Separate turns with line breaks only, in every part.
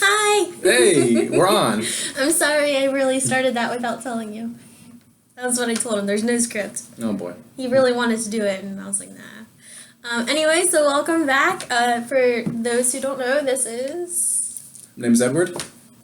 Hi!
Hey, we're on.
I'm sorry, I really started that without telling you. That's what I told him. There's no script.
Oh boy.
He really wanted to do it, and I was like, nah. Anyway, so welcome back. For those who don't know, this is...
My name's Edward.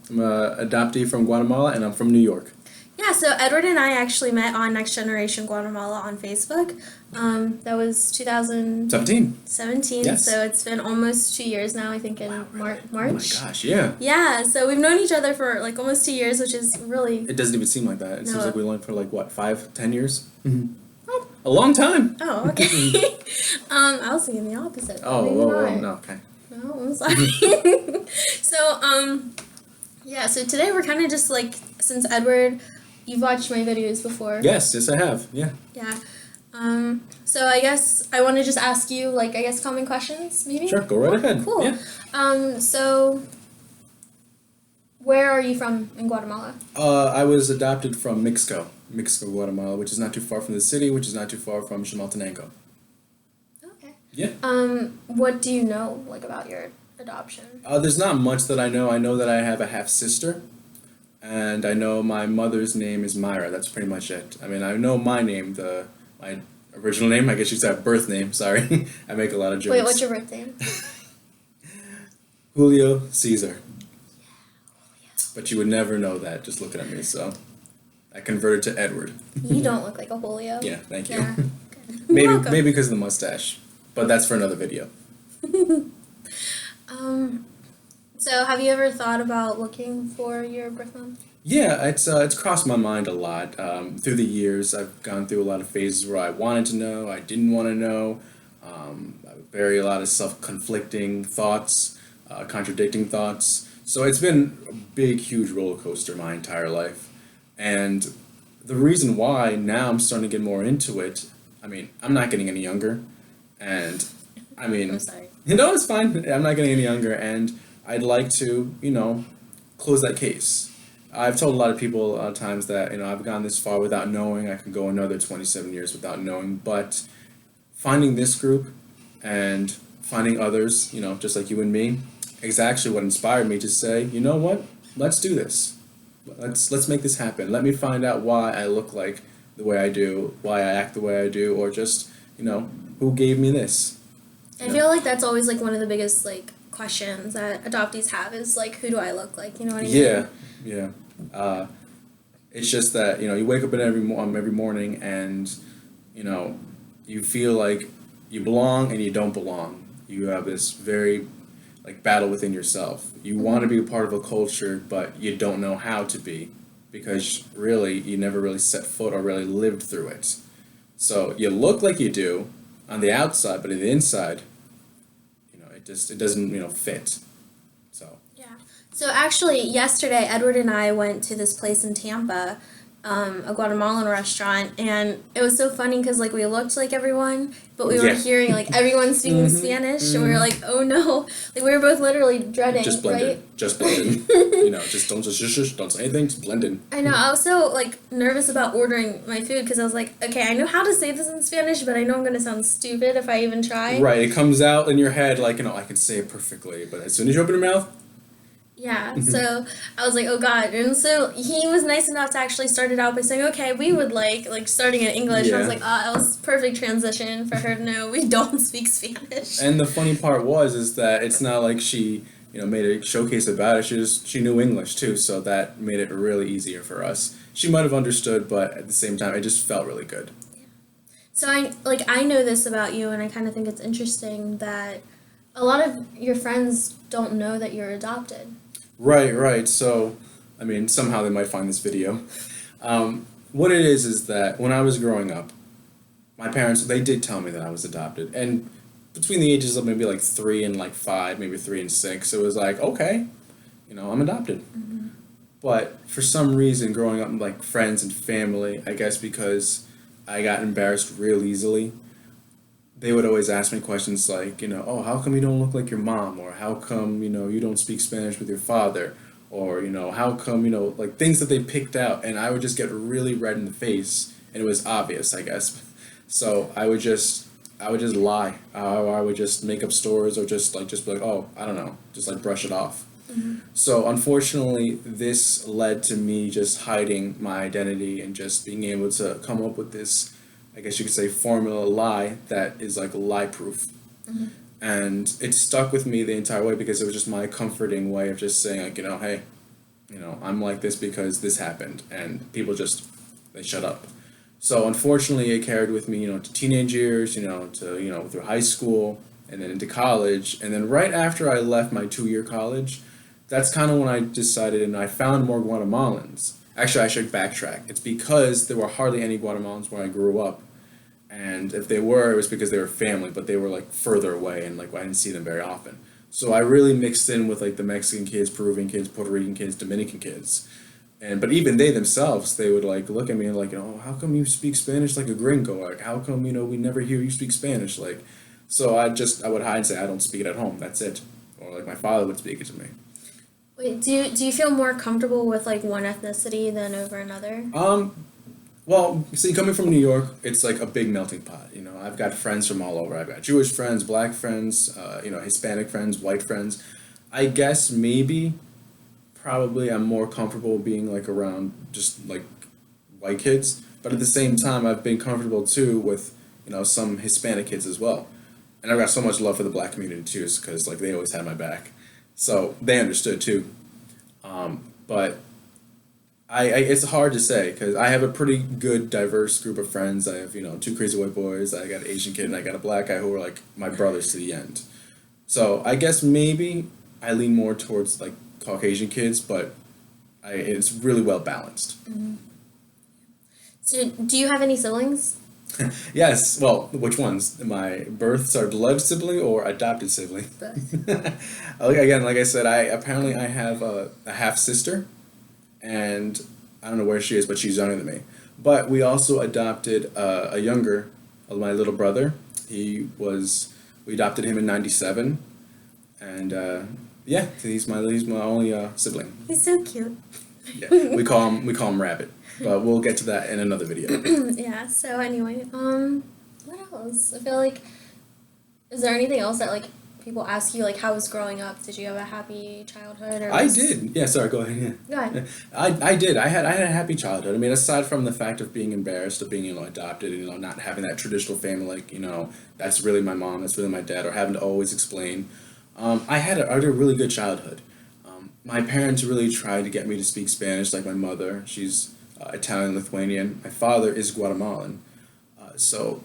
I'm an adoptee from Guatemala, and I'm from New York.
Yeah, so Edward and I actually met on Next Generation Guatemala on Facebook. That was 2017.
17. Yes.
So it's been almost 2 years now, I think in March.
Oh my gosh, yeah.
Yeah, so we've known each other for like almost 2 years, which is really...
It doesn't even seem like that. It seems like we learned for like, what, 5, 10 years?
Mm-hmm.
Oh, a long time.
Oh, okay. I was thinking the opposite.
No, okay.
No, I'm sorry. So, yeah, so today we're kind of just like, since Edward, you've watched my videos before.
Yes, I have, yeah.
Yeah. So I guess I want to just ask you, like, I guess common questions, maybe?
Sure, go right ahead.
Cool.
Yeah.
So, where are you from in Guatemala?
I was adopted from Mixco, Guatemala, which is not too far from the city, which is not too far from Chimaltenango.
Okay.
Yeah.
What do you know, like, about your adoption?
There's not much that I know. I know that I have a half-sister, and I know my mother's name is Myra. That's pretty much it. I mean, I know my name, my original name, I guess you'd say birth name, sorry. I make a lot of jokes.
Wait, what's your birth name?
Julio Caesar. But you would never know that just looking at me, so I converted to Edward.
You don't look like a Julio.
Yeah, thank you.
Yeah.
Maybe because of the mustache, but that's for another video.
So have you ever thought about looking for your birth mom?
Yeah, it's crossed my mind a lot. Through the years, I've gone through a lot of phases where I wanted to know, I didn't want to know. I bury a lot of self-conflicting thoughts, contradicting thoughts. So it's been a big, huge roller coaster my entire life. And the reason why now I'm starting to get more into it, I mean, I'm not getting any younger. And, I mean...
I'm sorry.
No, it's fine. I'm not getting any younger. And I'd like to, close that case. I've told a lot of people a lot of times that, I've gone this far without knowing. I can go another 27 years without knowing. But finding this group and finding others, just like you and me, is actually what inspired me to say, you know what? Let's do this. Let's make this happen. Let me find out why I look like the way I do, why I act the way I do, or just, who gave me this.
I feel like that's always like one of the biggest like questions that adoptees have is like, who do I look like? You know what I mean?
Yeah. It's just that you wake up every morning and you feel like you belong and you don't belong. You have this very battle within yourself. You want to be a part of a culture, but you don't know how to be because really you never really set foot or really lived through it. So you look like you do on the outside, but on the inside, it doesn't fit. So
yeah. So actually, yesterday Edward and I went to this place in Tampa, a Guatemalan restaurant, and it was so funny because like we looked like everyone, but we were hearing like everyone speaking Spanish, and we were like, oh no, like we were both literally dreading.
Just blend
right?
in. Just blend in. Just don't don't say anything. Just blend in.
I know. I was so like nervous about ordering my food because I was like, okay, I know how to say this in Spanish, but I know I'm gonna sound stupid if I even try.
Right. It comes out in your head like I can say it perfectly, but as soon as you open your mouth.
Yeah, so I was like, oh God. And so he was nice enough to actually start it out by saying, okay, we would like starting in English. Yeah. I was like, that was perfect transition for her to know we don't speak Spanish.
And the funny part is that it's not like she, made a showcase about it. She knew English too, so that made it really easier for us. She might have understood, but at the same time, it just felt really good.
Yeah. So I know this about you, and I kind of think it's interesting that a lot of your friends don't know that you're adopted.
Right. So, I mean, somehow they might find this video. What it is that when I was growing up, my parents, they did tell me that I was adopted. And between the ages of maybe 3 and 5, maybe 3 and 6, it was like, okay, I'm adopted. Mm-hmm. But for some reason, growing up with friends and family, I guess because I got embarrassed real easily, they would always ask me questions like, oh, how come you don't look like your mom? Or how come, you don't speak Spanish with your father? Or, how come, things that they picked out. And I would just get really red in the face. And it was obvious, I guess. So I would just lie. I would just make up stories or just be like, oh, I don't know. Just brush it off. So unfortunately, this led to me just hiding my identity and just being able to come up with this, I guess you could say, formula lie that is like lie proof. And it stuck with me the entire way because it was just my comforting way of just saying, like, hey, I'm like this because this happened, and people just, they shut up. So unfortunately, it carried with me, to teenage years, to, through high school, and then into college. And then right after I left my 2-year college, that's kind of when I decided, and I found more Guatemalans. Actually, I should backtrack. It's because there were hardly any Guatemalans where I grew up. And if they were, it was because they were family, but they were like further away, and like I didn't see them very often. So I really mixed in with like the Mexican kids, Peruvian kids, Puerto Rican kids, Dominican kids. But even they themselves, they would like look at me and like, how come you speak Spanish like a gringo? Like, how come, we never hear you speak Spanish? Like, so I would hide and say, I don't speak it at home. That's it. Or like my father would speak it to me.
Wait, do you feel more comfortable with like one ethnicity than over another?
Well, see, coming from New York, it's like a big melting pot. I've got friends from all over. I've got Jewish friends, black friends, Hispanic friends, white friends. I guess maybe, probably, I'm more comfortable being like around just like white kids. But at the same time, I've been comfortable too with some Hispanic kids as well. And I've got so much love for the black community too, because like they always had my back, so they understood too. But I it's hard to say because I have a pretty good diverse group of friends. I have 2 crazy white boys. I got an Asian kid and I got a black guy who are like my brothers to the end. So I guess maybe I lean more towards like Caucasian kids, but it's really well balanced.
So do you have any siblings?
Yes. Well, which ones? My blood sibling or adopted sibling? Again, like I said, I have a half sister, and I don't know where she is, but she's younger than me. But we also adopted my little brother. We adopted him in '97, and yeah, he's my only sibling.
He's so cute.
Yeah, we call him Rabbit, but we'll get to that in another video.
Yeah. So anyway, what else? I feel like, is there anything else that like people ask you, like, how was growing up? Did you have a happy childhood? Or
I did. Yeah, sorry, go ahead. Yeah.
Go ahead.
I did. I had a happy childhood. I mean, aside from the fact of being embarrassed of being, adopted, and, not having that traditional family, like, that's really my mom, that's really my dad, or having to always explain. I had a really good childhood. My parents really tried to get me to speak Spanish, like my mother. She's Italian Lithuanian. My father is Guatemalan. So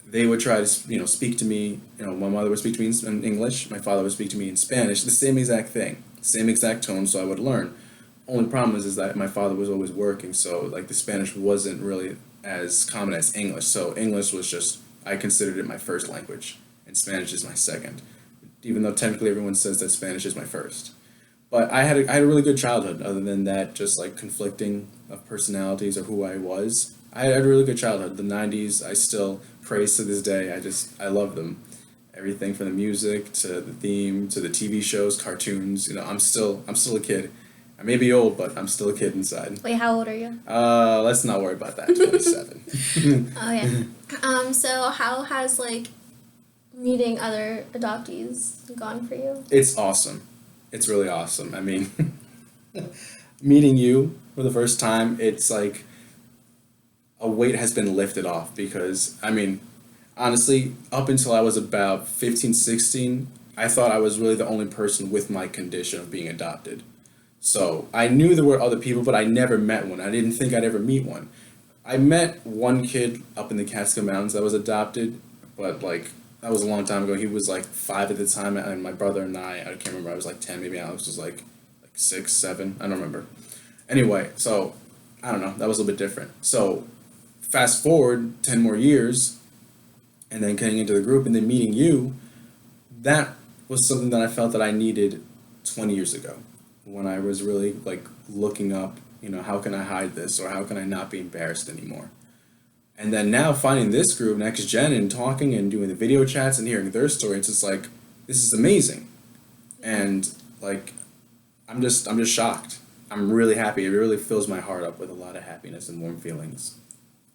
they would try to, speak to me. My mother would speak to me in English. My father would speak to me in Spanish. The same exact thing, same exact tone. So I would learn. Only problem is that my father was always working, so like the Spanish wasn't really as common as English. So English was just, I considered it my first language, and Spanish is my second. Even though technically everyone says that Spanish is my first. But I had a really good childhood. Other than that, just like conflicting of personalities or who I was, I had a really good childhood. The '90s, I still praise to this day. I love them. Everything from the music to the theme to the TV shows, cartoons. I'm still a kid. I may be old, but I'm still a kid inside.
Wait, how old are you?
Let's not worry about that. 27.
Oh yeah. So how has like meeting other adoptees gone for you?
It's awesome. It's really awesome. I mean, meeting you for the first time, it's like a weight has been lifted off because, I mean, honestly, up until I was about 15, 16, I thought I was really the only person with my condition of being adopted. So I knew there were other people, but I never met one. I didn't think I'd ever meet one. I met one kid up in the Catskill Mountains that was adopted, but like, that was a long time ago. He was like 5 at the time, and my brother and I can't remember, I was like 10, maybe Alex was like 6, 7, I don't remember. Anyway, so, I don't know, that was a little bit different. So, fast forward 10 more years, and then getting into the group, and then meeting you, that was something that I felt that I needed 20 years ago, when I was really like looking up, how can I hide this, or how can I not be embarrassed anymore? And then now finding this group, Next Gen, and talking and doing the video chats and hearing their story, it's just like, this is amazing. And like, I'm just shocked. I'm really happy. It really fills my heart up with a lot of happiness and warm feelings.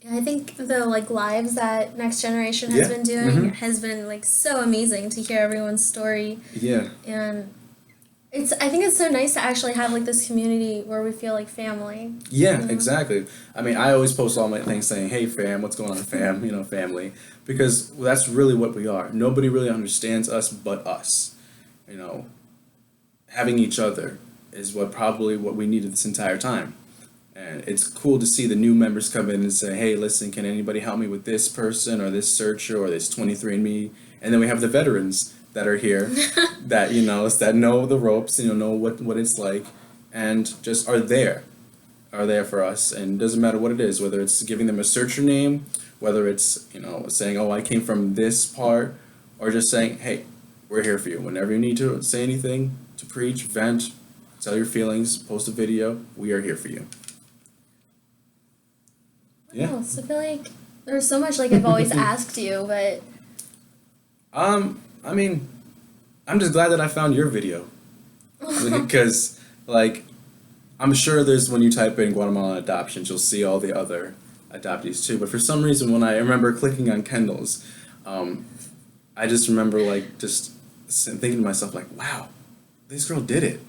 Yeah, I think the like lives that Next Generation has been doing has been like so amazing to hear everyone's story.
Yeah.
And I think it's so nice to actually have like this community where we feel like family.
Yeah,
You know?
exactly. I mean, I always post all my things saying, "Hey, fam, what's going on, fam?" Family, because that's really what we are. Nobody really understands us but us. You know, having each other is what we needed this entire time. And it's cool to see the new members come in and say, "Hey, listen, can anybody help me with this person or this searcher or this 23andMe?" And then we have the veterans that are here that that know the ropes, know what it's like, and just are there for us. And it doesn't matter what it is, whether it's giving them a searcher name, whether it's saying, "Oh, I came from this part," or just saying, "Hey, we're here for you. Whenever you need to say anything, to preach, vent, tell your feelings, post a video, we are here for you." Yeah.
Oh, so I feel like there's so much like I've always asked you, but
I mean, I'm just glad that I found your video. Because, like, I'm sure there's, when you type in Guatemalan adoptions, you'll see all the other adoptees too. But for some reason, when I remember clicking on Kendal's, I just remember, like, just thinking to myself, like, wow, this girl did it.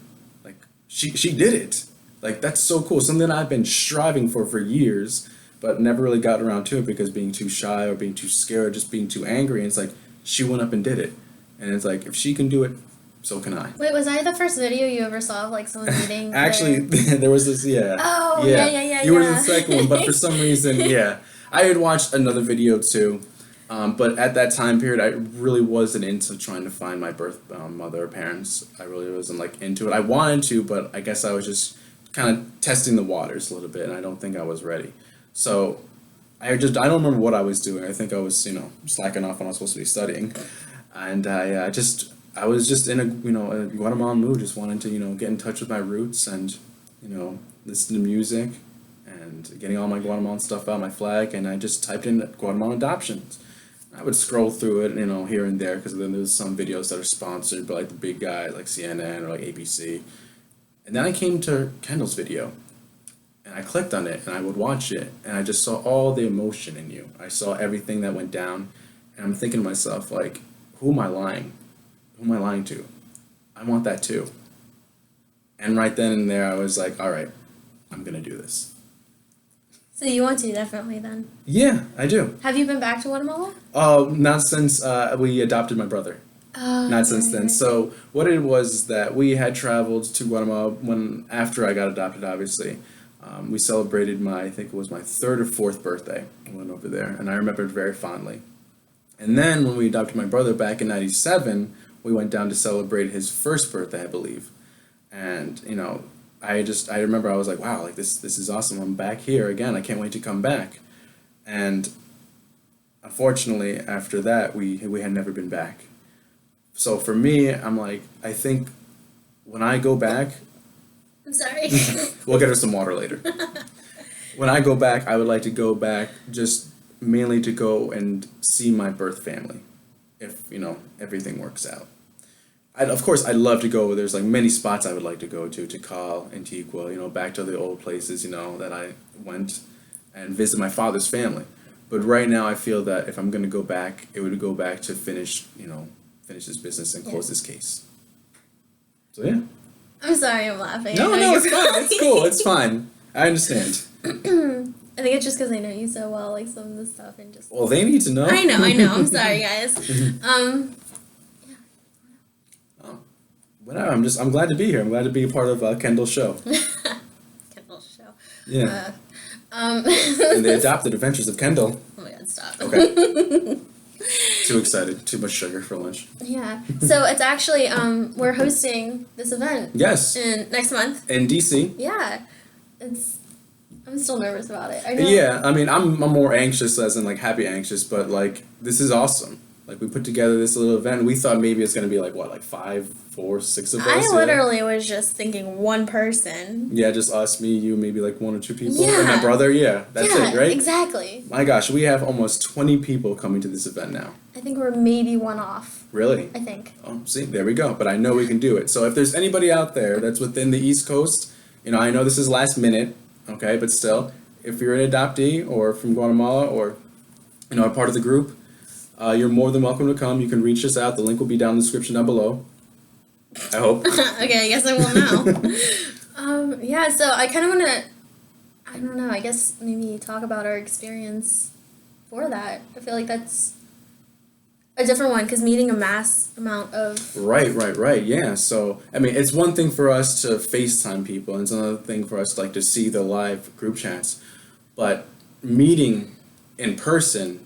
Like, she did it. Like, that's so cool. Something I've been striving for years, but never really got around to it because being too shy or being too scared or just being too angry. And it's like, she went up and did it. And it's like, if she can do it, so can I.
wait, was I the first video you ever saw of like someone eating?
Actually, there was this, yeah.
Oh, yeah.
You were the second one, but for some reason, yeah. I had watched another video too, but at that time period, I really wasn't into trying to find my birth mother or parents. I really wasn't like into it. I wanted to, but I guess I was just kind of testing the waters a little bit, and I don't think I was ready. So I don't remember what I was doing. I think I was, slacking off when I was supposed to be studying. And I was just in a Guatemalan mood, just wanting to, get in touch with my roots and, listen to music and getting all my Guatemalan stuff out, my flag, and I just typed in Guatemalan adoptions. I would scroll through it, here and there, because then there's some videos that are sponsored by like the big guys like CNN or like ABC. And then I came to Kendal's video. And I clicked on it, and I would watch it, and I just saw all the emotion in you. I saw everything that went down, and I'm thinking to myself, like, who am I lying? Who am I lying to? I want that too. And right then and there, I was like, all right, I'm going to do this.
So you want to, definitely, then?
Yeah, I do.
Have you been back to Guatemala?
Not since we adopted my brother. Not since then. So what it was is that we had traveled to Guatemala after I got adopted, obviously. We celebrated I think it was my 3rd or 4th birthday. I went over there, and I remember it very fondly. And then when we adopted my brother back in '97, we went down to celebrate his 1st birthday, I believe. And, I remember I was like, wow, like this is awesome. I'm back here again. I can't wait to come back. And unfortunately, after that, we had never been back. So for me, I'm like, I think when I go back,
I'm sorry.
we'll get her some water later. When I go back, I would like to go back just mainly to go and see my birth family, if, everything works out. Of course, I'd love to go. There's like many spots I would like to go to Tikal, Antigua, back to the old places, that I went and visit my father's family. But right now, I feel that if I'm going to go back, it would go back to finish this business and close this case. So, yeah.
I'm sorry, I'm laughing.
No, it's fine. It's cool. It's fine. I understand.
I think it's just because I know you so well, like some of the stuff and just.
Well, they need to know.
I know. I'm sorry, guys.
Whatever. I'm glad to be here. I'm glad to be a part of Kendal's show.
Kendal's show.
Yeah. And the adopted adventures of Kendal.
Oh my God! Stop.
Okay. Too excited. Too much sugar for lunch.
Yeah. So it's actually we're hosting this event.
Yes.
Next month.
In DC.
Yeah. I'm still nervous about it. I know.
Yeah. I mean, I'm more anxious, as in like happy anxious, but like this is awesome. Like we put together this little event. We thought maybe it's gonna be like what, like 5, 4, 6 of us.
I literally was just thinking one person.
Yeah, just us, me, you, maybe like 1 or 2 people.
Yeah.
And my brother. Yeah, that's it, right?
Exactly.
My gosh, we have almost 20 people coming to this event now.
I think we're maybe one off.
Really?
I think.
Oh, see, there we go. But I know we can do it. So if there's anybody out there that's within the East Coast, I know this is last minute, okay, but still, if you're an adoptee or from Guatemala or, a part of the group, you're more than welcome to come. You can reach us out. The link will be down in the description down below. I hope.
Okay, I guess I will now. Yeah, so I kind of want to, I don't know, I guess maybe talk about our experience for that. I feel like that's a different one because meeting a mass amount of.
Right. Yeah. So, I mean, it's one thing for us to FaceTime people, and it's another thing for us like to see the live group chats. But meeting in person,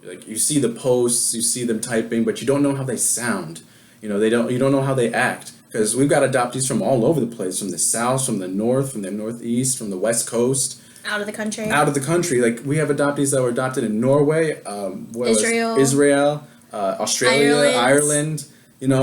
like you see the posts, you see them typing, but you don't know how they sound. You don't know how they act. Because we've got adoptees from all over the place, from the south, from the north, from the northeast, from the west coast.
Out of the country.
Out of the country. Like, we have adoptees that were adopted in Norway, Israel, Australia, Ireland.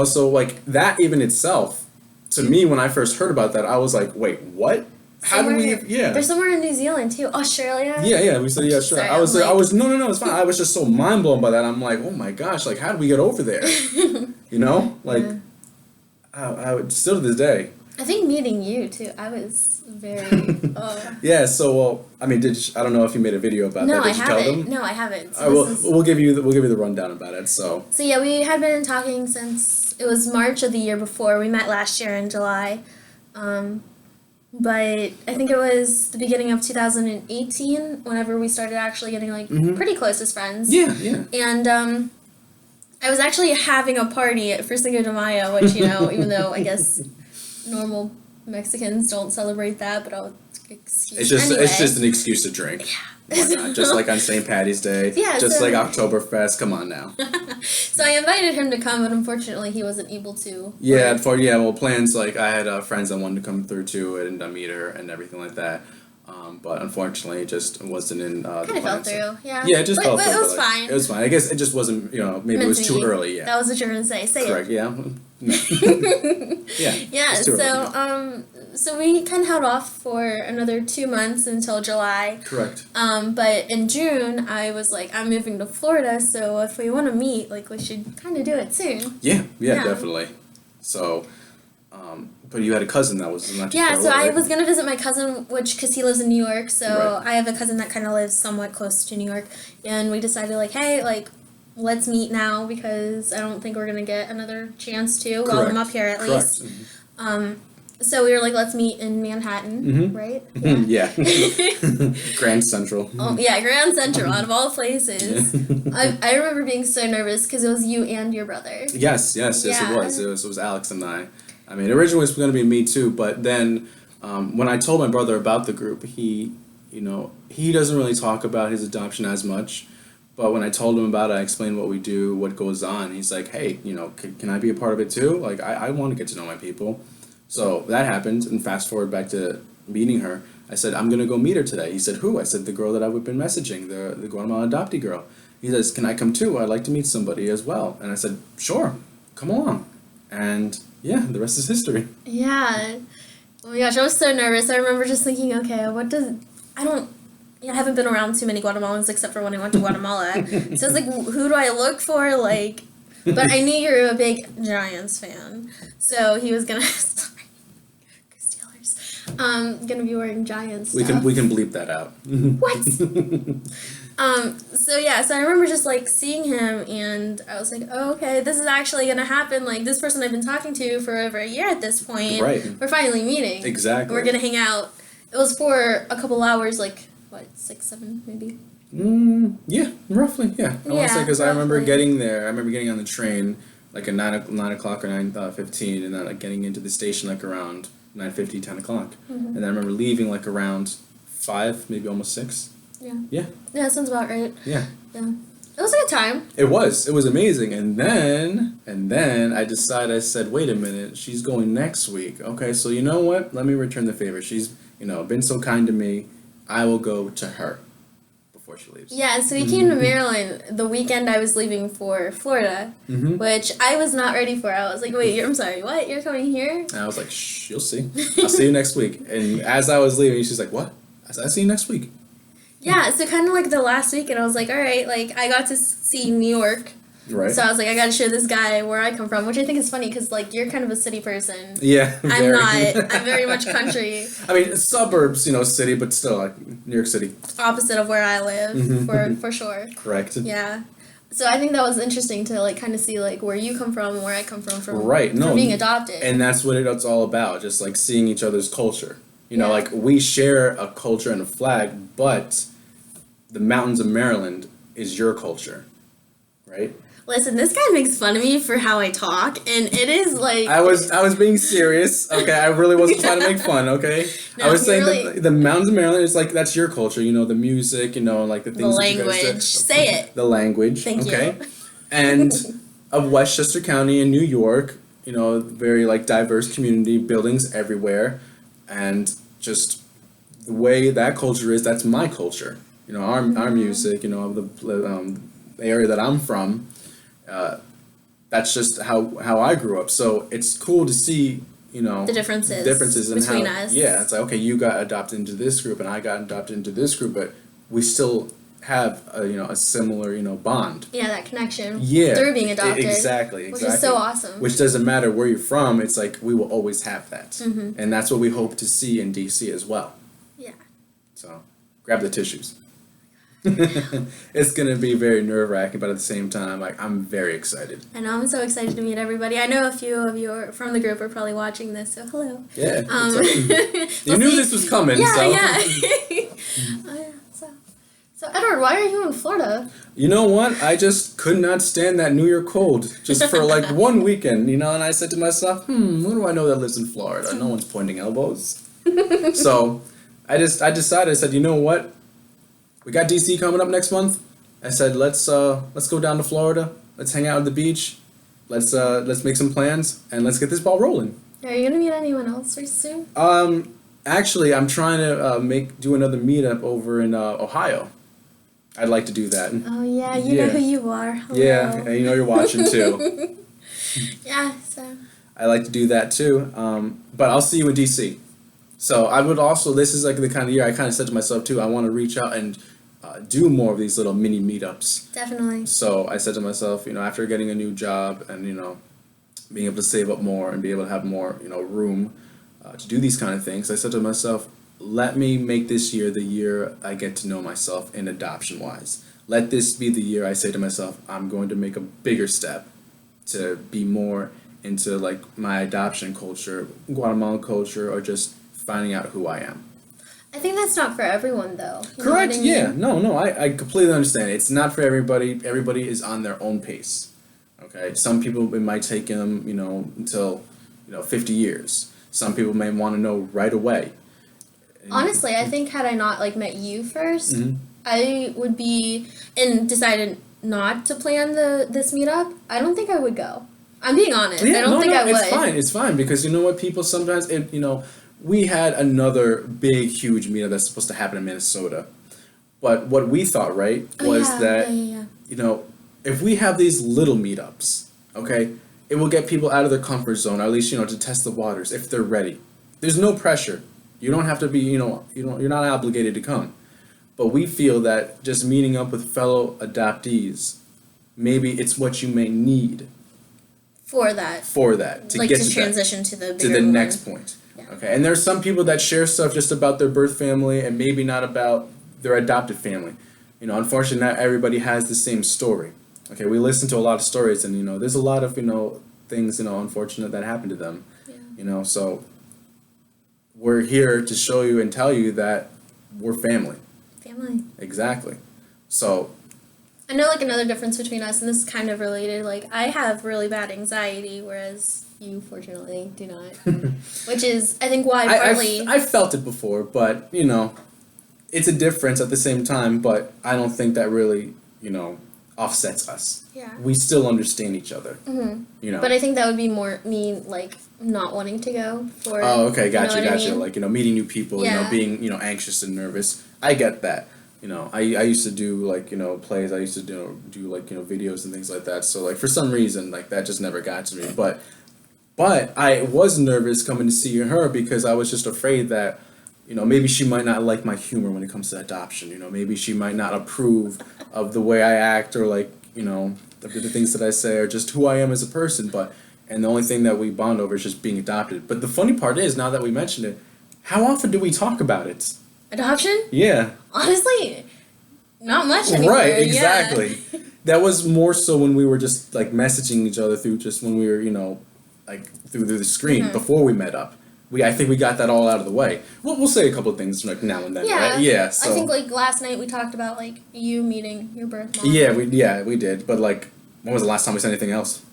So, like, that even itself, to me, when I first heard about that, I was like, wait, what? How do we... Yeah.
There's somewhere in New Zealand, too. Australia?
Yeah, we said, yeah, sure.
Sorry,
No, it's fine. I was just so mind-blown by that. I'm like, oh my gosh, like, how did we get over there? Like... Yeah. I would still to this day.
I think meeting you too. I was very.
Yeah. So I mean, I don't know if you made a video about that. Did you tell them?
No, I haven't. So
we'll give you the rundown about it. So
yeah, we had been talking since it was March of the year before. We met last year in July, but I think it was the beginning of 2018 whenever we started actually getting like pretty close as friends.
Yeah.
And I was actually having a party for Cinco de Mayo, which, even though I guess normal Mexicans don't celebrate that, but I'll excuse
It's just an excuse to drink.
Yeah.
Why not? Just like on St. Patty's Day.
Yeah.
Just like Oktoberfest. Come on now.
So I invited him to come, but unfortunately he wasn't able to.
Yeah, plans, like I had friends that wanted to come through too and meet her and everything like that. But unfortunately, it just wasn't in the
plans. Kind of fell through, yeah.
Yeah, it just fell through.
But it was fine.
It was fine. I guess it just wasn't, maybe it was too early, yeah.
That was what you were going to say. Say
Correct,
it.
yeah. No.
Yeah, so we kind of held off for another 2 months until July.
Correct.
But in June, I was like, I'm moving to Florida, so if we want to meet, like, we should kind of do it soon.
Yeah, definitely. So... but you had a cousin that was not too far away.
So I was going to visit my cousin, because he lives in New York, so I have a cousin that kind of lives somewhat close to New York, and we decided, like, hey, like, let's meet now, because I don't think we're going to get another chance to while I'm up here, at least. So we were like, let's meet in Manhattan, right?
Yeah. Grand Central.
Oh, yeah, Grand Central, out of all places. I remember being so nervous, because it was you and your brother. Yes,
it was. It was Alex and I. I mean, originally it was going to be me too, but then when I told my brother about the group, he doesn't really talk about his adoption as much. But when I told him about it, I explained what we do, what goes on. He's like, hey, can I be a part of it too? Like, I want to get to know my people. So that happened, and fast forward back to meeting her. I said, I'm going to go meet her today. He said, who? I said, the girl that I've been messaging, the Guatemalan adoptee girl. He says, can I come too? I'd like to meet somebody as well. And I said, sure, come along. And... yeah, the rest is history. Yeah.
Oh my gosh, I was so nervous. I remember just thinking, okay, I haven't been around too many Guatemalans except for when I went to Guatemala. So I was like, who do I look for? Like, but I knew you were a big Giants fan. So he was going to, sorry, go Steelers, going to be wearing Giants stuff.
We can bleep that out.
What? So I remember just, like, seeing him, and I was like, oh, okay, this is actually going to happen. Like, this person I've been talking to for over a year at this point.
Right.
We're finally meeting.
Exactly.
We're going to hang out. It was for a couple hours, like, 6, 7, maybe?
Yeah, roughly, yeah. I want to say, because I remember getting there. I remember getting on the train, like, at 9 o'clock or 9:15, and then, like, getting into the station, like, around 9:50, 10 o'clock. And then I remember leaving, like, around 5, maybe almost 6. Yeah,
that sounds about right.
Yeah.
It was a good time.
It was amazing. And then I decided, I said, wait a minute, she's going next week. Okay, so you know what? Let me return the favor. She's, been so kind to me. I will go to her before she leaves.
Yeah, so we came to Maryland the weekend I was leaving for Florida, which I was not ready for. I was like, wait, I'm sorry, what? You're coming here?
And I was like, shh, you'll see. I'll see you next week. And as I was leaving, she's like, what? I said, I'll see you next week.
Yeah, so kind of like the last week, and I was like, all right, like, I got to see New York.
Right.
So I was like, I got to show this guy where I come from, which I think is funny because, like, you're kind of a city person.
Yeah.
I'm not. I'm very much country.
I mean, suburbs, city, but still, like, New York City.
Opposite of where I live, for sure.
Correct.
Yeah. So I think that was interesting to like kind of see like where you come from, where I come from
Right, no,
from being adopted.
and that's what it's all about, just like seeing each other's culture. You know, like we share a culture and a flag, but the mountains of Maryland is your culture, right?
Listen, this guy makes fun of me for how I talk, and it is like
I was being serious. Okay, I really wasn't trying to make fun. Okay,
No,
I was saying
really,
that the mountains of Maryland is like that's your culture. You know, the music. You know, like the
the
things that you
language.
guys do.
Say it.
The language.
Thank
okay,
you.
and of Westchester County in New York. You know, very like diverse community, buildings everywhere, and just the way that culture is. That's my culture. You know, our music. You know, the area that I'm from. That's just how I grew up. So it's cool to see, you know,
The differences
in
between
how,
us.
yeah, it's like, okay, you got adopted into this group and I got adopted into this group, but we still have a similar, bond.
Yeah, that connection.
Yeah.
Through being adopted.
Exactly.
Which is so awesome.
Which doesn't matter where you're from, it's like we will always have that.
Mm-hmm.
And that's what we hope to see in DC as well.
Yeah.
So, grab the tissues. It's gonna be very nerve-wracking, but at the same time, like I'm very excited.
I know, I'm so excited to meet everybody. I know a few of you are from the group are probably watching this, so hello.
Yeah,
We'll
knew
see.
this was coming.
Yeah,
so.
yeah. Oh, yeah. So Edward, why are you in Florida?
You know what? I just could not stand that New York cold just for like one weekend, and I said to myself, who do I know that lives in Florida? No one's pointing elbows. So I decided, I said, you know what? We got DC coming up next month. I said, let's go down to Florida. Let's hang out at the beach. Let's make some plans and let's get this ball rolling.
Are you gonna meet anyone else very soon?
Actually, I'm trying to do another meetup over in Ohio. I'd like to do that.
Oh yeah, you know who you are. Hello.
Yeah, and you know you're watching too.
Yeah, so.
I like to do that too. But I'll see you in DC. So I would also, this is like the kind of year I kind of said to myself too, I want to reach out and do more of these little mini meetups.
Definitely.
So I said to myself, after getting a new job and, being able to save up more and be able to have more, room to do these kind of things, I said to myself, let me make this year the year I get to know myself in adoption wise. Let this be the year I say to myself, I'm going to make a bigger step to be more into like my adoption culture, Guatemalan culture, or just finding out who I am.
I think that's not for everyone though.
Correct.
I mean?
Yeah. No. I completely understand. It's not for everybody. Everybody is on their own pace. Okay. Some people it might take them, until 50 years. Some people may want to know right away.
Honestly, I think had I not like met you 1st,
Mm-hmm.
I would be and decided not to plan this meetup. I don't think I would go. I'm being honest.
Yeah,
I don't think I would.
It's fine because you know what? People sometimes, we had another big, huge meetup that's supposed to happen in Minnesota. But what we thought, right, was that, if we have these little meetups, okay, it will get people out of their comfort zone, or at least, to test the waters if they're ready. There's no pressure. You don't have to be, you're not obligated to come. But we feel that just meeting up with fellow adoptees, maybe it's what you may need.
For that.
To
like
get
to transition to the bigger
to the
one.
next point.
Yeah.
Okay, and there's some people that share stuff just about their birth family and maybe not about their adopted family. Unfortunately, not everybody has the same story. Okay, we listen to a lot of stories, and there's a lot of things unfortunate that happen to them.
Yeah.
So we're here to show you and tell you that we're family.
Family.
Exactly. So.
I know like another difference between us, and this is kind of related, like I have really bad anxiety, whereas you fortunately do not. Which is, I think, why partly...
I've felt it before, but, it's a difference at the same time, but I don't think that really, offsets us.
Yeah.
We still understand each other.
Mm-hmm. But I think that would be more me, like, not wanting to go for...
Oh, okay, gotcha.
I mean?
Like, meeting new people, being, anxious and nervous. I get that. I used to do, like, plays. I used to do like, videos and things like that. So, like, for some reason, like, that just never got to me. But I was nervous coming to see her because I was just afraid that, maybe she might not like my humor when it comes to adoption. Maybe she might not approve of the way I act or, like, the things that I say or just who I am as a person. And the only thing that we bond over is just being adopted. But the funny part is, now that we mentioned it, how often do we talk about it?
Adoption?
Yeah.
Honestly, not much anymore.
Right, exactly.
Yeah.
that was more so when we were just like messaging each other through just when we were, like through the screen before we met up. I think we got that all out of the way. We'll say a couple of things like now and then, right? Yeah. So
I think like last night we talked about like you meeting your birth mom.
Yeah, we did. But like, when was the last time we said anything else?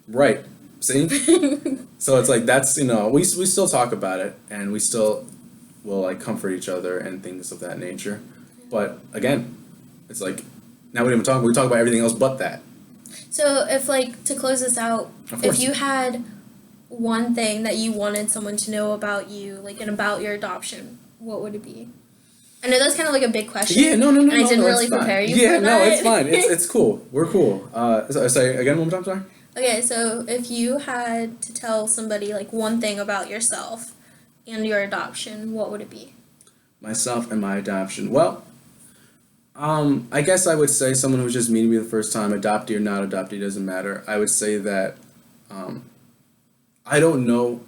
Right. See? So it's like that's we still talk about it and we still will like comfort each other and things of that nature. But again, it's like now we don't even talk. We talk about everything else but that.
So if like to close this out, if you had one thing that you wanted someone to know about you, like and about your adoption, what would it be? I know that's kind of like a big question.
Yeah, no.
And I didn't really prepare you for that.
Yeah, no, it's fine. It's cool. We're cool. Say again one more time, sorry?
Okay, so if you had to tell somebody like one thing about yourself and your adoption, what would it be?
Myself and my adoption. Well, I guess I would say someone who's just meeting me the first time, adoptee or not adoptee, doesn't matter. I would say that I don't know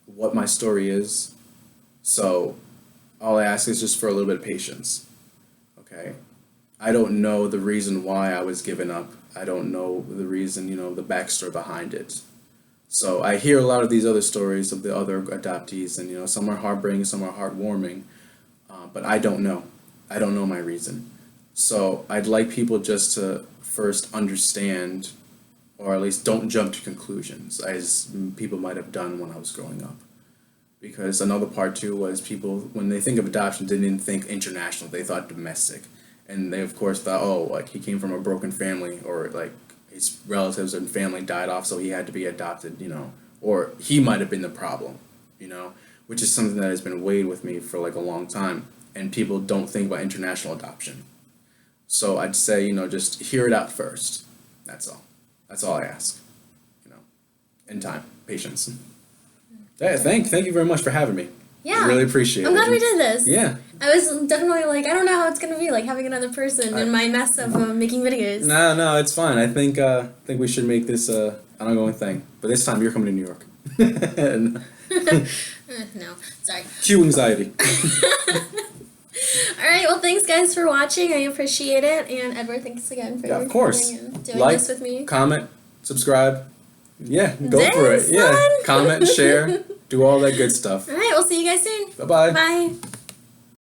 what my story is, so all I ask is just for a little bit of patience. Okay? I don't know the reason why I was given up. I don't know the reason, the backstory behind it. So I hear a lot of these other stories of the other adoptees, and some are heartbreaking, some are heartwarming, but I don't know. I don't know my reason. So I'd like people just to first understand, or at least don't jump to conclusions, as people might have done when I was growing up. Because another part too was people, when they think of adoption, they didn't think international, they thought domestic. And they of course thought, oh, like he came from a broken family, or like his relatives and family died off, so he had to be adopted, or he might have been the problem, which is something that has been weighed with me for like a long time. And people don't think about international adoption. So I'd say, just hear it out first. That's all. That's all I ask. And time, patience. Yeah, thank you very much for having me.
Yeah.
I really appreciate it.
I'm glad we did this.
Yeah.
I was definitely like, I don't know how it's gonna be like having another person in my mess of making videos.
No, it's fine. I think we should make this an ongoing thing. But this time you're coming to New York.
No, sorry.
Cue anxiety.
Alright, well thanks guys for watching. I appreciate it. And Edward, thanks again for
of course.
coming and doing
Like,
this with me.
Comment, subscribe. Yeah, go
Thanks,
for it. Yeah.
son.
Comment, share, do all that good stuff.
Alright, we'll see you guys soon.
Bye-bye.
Bye.